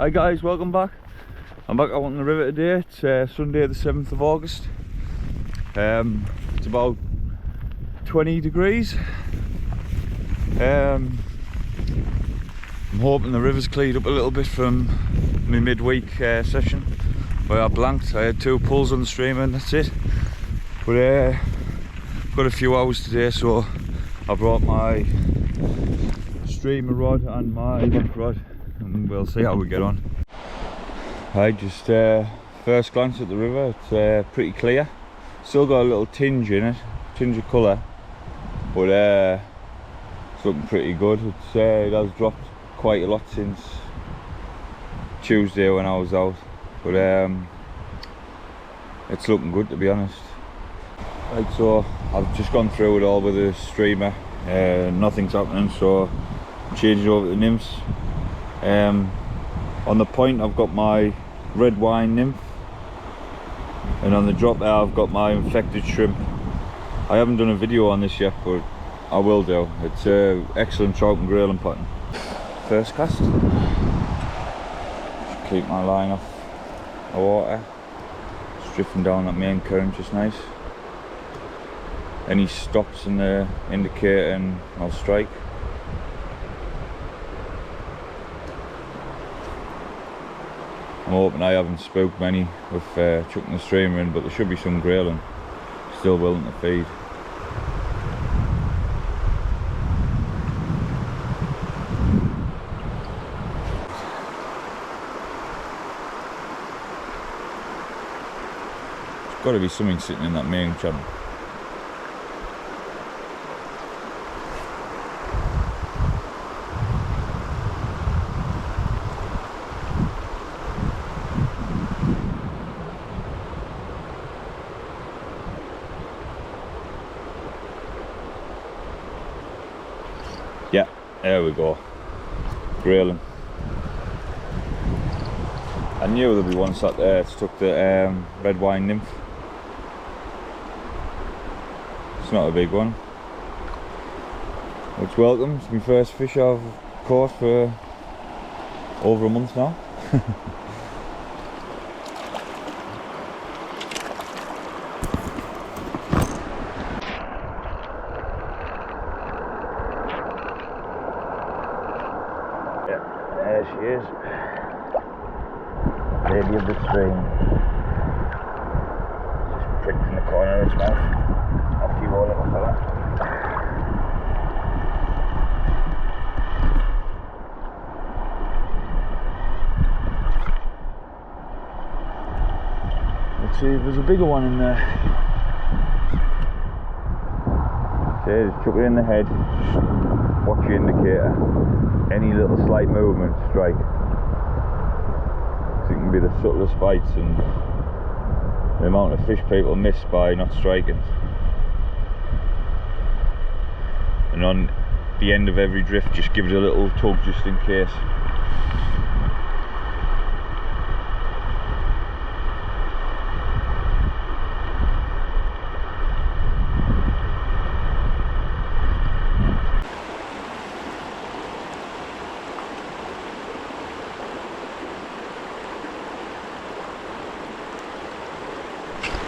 Hi guys, welcome back. I'm back out on the river today. It's Sunday the 7th of August. It's about 20 degrees. I'm hoping the river's cleared up a little bit from my midweek session where I blanked. I had 2 pulls on the streamer and that's it. But got a few hours today, so I brought my streamer rod and my hook rod and we'll see how we get on. Just first glance at the river, it's pretty clear. Still got a little tinge in it, tinge of colour, but it's looking pretty good. It has dropped quite a lot since Tuesday when I was out, but it's looking good to be honest. Right, so I've just gone through it all with the streamer. Nothing's happening, so I'm changing over to the nymphs. On the point I've got my red wine nymph, and on the drop there I've got my infected shrimp. I haven't done a video on this yet, but I will do. It's excellent trout and grayling pattern. First cast. Just keep my line off the water. Just drifting down that main current just nice. Any stops in the indicator and I'll strike. I'm hoping I haven't spooked many with chucking the streamer in, but there should be some grayling still willing to feed. There's got to be something sitting in that main channel. Yeah, there we go. Grayling. I knew there'd be one sat there. It's took the red wine nymph. It's not a big one. It's welcome. It's my first fish I've caught for over a month now. There she is, lady of the stream. Just pricked in the corner of its mouth. Off you go, little fella. Let's see if there's a bigger one in there. Okay, just chuck it in the head. Watch your indicator. Any little slight movement, strike. It can be the subtlest bites and the amount of fish people miss by not striking. And on the end of every drift, just give it a little tug just in case.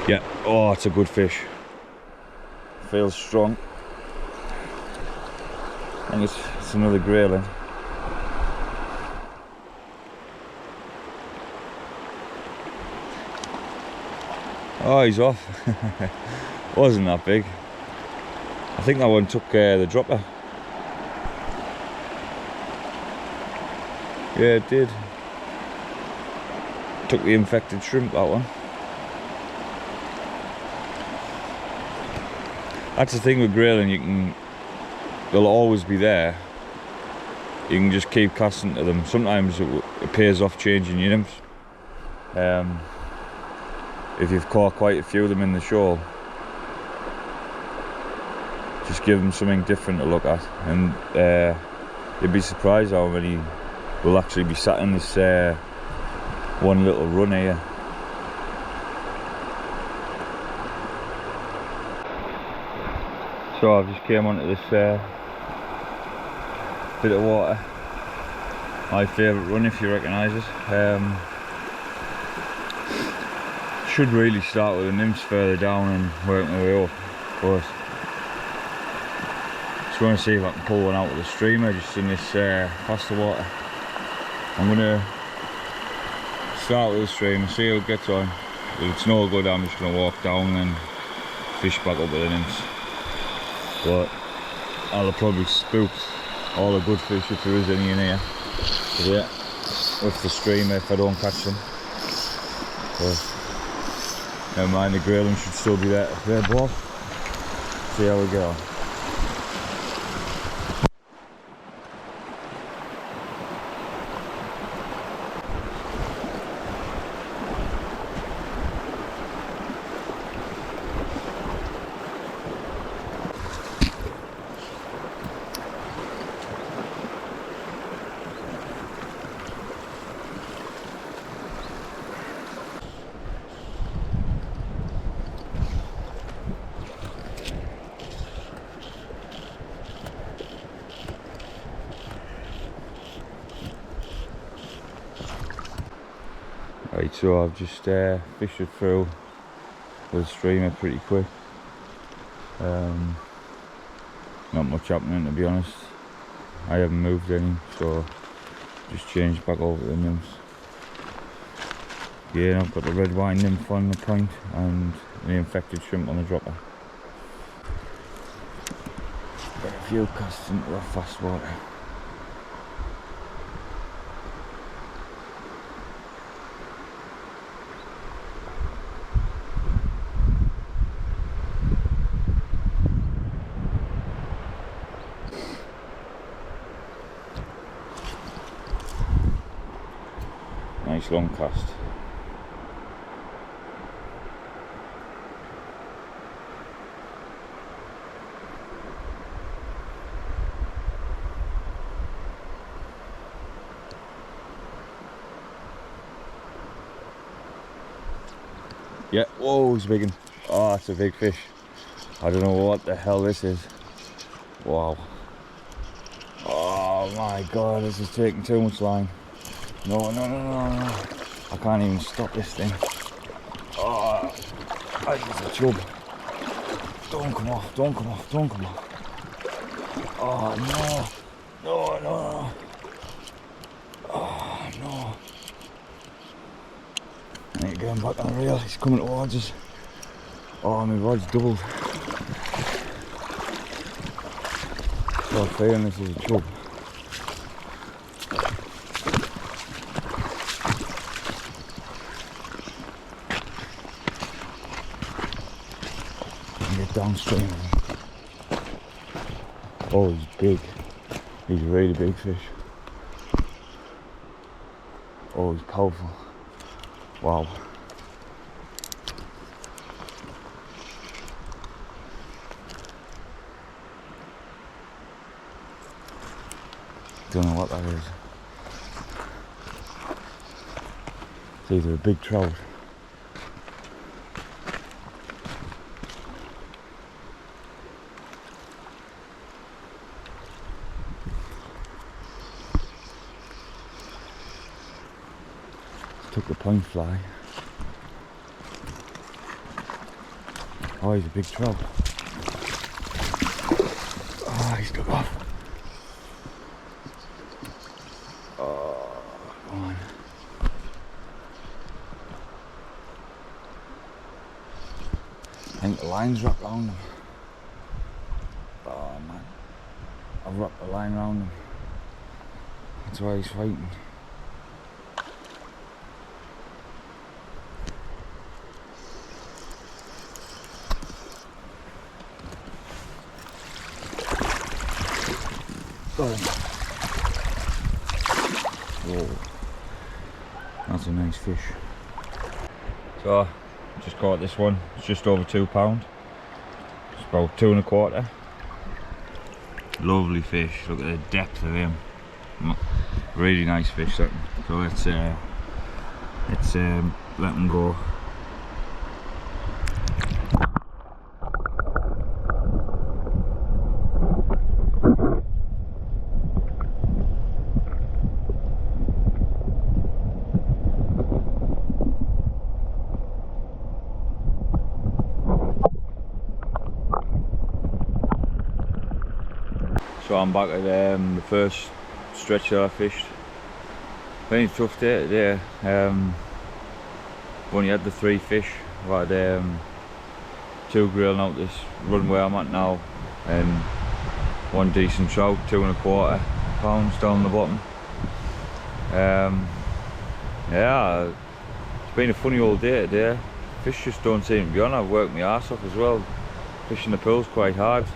Yeah, oh, it's a good fish. Feels strong. I think it's another grayling. Oh, he's off. Wasn't that big. I think that one took the dropper. Yeah, it did. Took the infected shrimp, that one. That's the thing with grayling, they'll always be there. You can just keep casting to them. Sometimes it pays off changing your nymphs. If you've caught quite a few of them in the shoal, just give them something different to look at, and you'd be surprised how many will actually be sat in this one little run here. So I've just came onto this bit of water my favourite run, if you recognise it. Should really start with the nymphs further down and work my way up, but just want to see if I can pull one out with a streamer just in this faster water. I'm going to start with the streamer, see how it gets on. If it's no good, I'm just going to walk down and fish back up with the nymphs. But I'll have probably spooked all the good fish if there is any in here. But yeah, with the streamer if I don't catch them. But never mind, the grayling should still be there to play ball. See how we go. Right, so I've just fished it through with a streamer pretty quick. Not much happening, to be honest. I haven't moved any, so just changed back over to the nymphs. Yeah, I've got the red wine nymph on the point and the infected shrimp on the dropper. Got a few casts into the fast water. Nice long cast. Yeah, whoa, he's a big one. Oh, that's a big fish. I don't know what the hell this is. Wow. Oh my god, this is taking too much line. No. I can't even stop this thing. Oh, I think it's a chub. Don't come off. Oh no. Oh no. I need to get him back on the reel. He's coming towards us. Oh, my rod's doubled. So I'm feeling this is a chub. Downstream. Oh, he's big. He's a really big fish. Oh, he's powerful. Wow. Don't know what that is. It's either a big trout. Took the point fly. Oh, he's a big trout. Oh, he's got off. Oh, come on. I think the line's wrapped round him. Oh man, I've wrapped the line round him. That's why he's fighting. Whoa, that's a nice fish. So, just caught this one. It's just over £2. It's about 2 1/4. Lovely fish. Look at the depth of him. Really nice fish. So let's let him go. So I'm back at the first stretch that I fished. Been a tough day today. Only had the 3 fish. I've had 2 grayling out this run where I'm at now, and 1 decent trout, 2¼ pounds down the bottom. Yeah, it's been a funny old day today. Fish just don't seem to be on. I've worked my arse off as well. Fishing the pool's quite hard.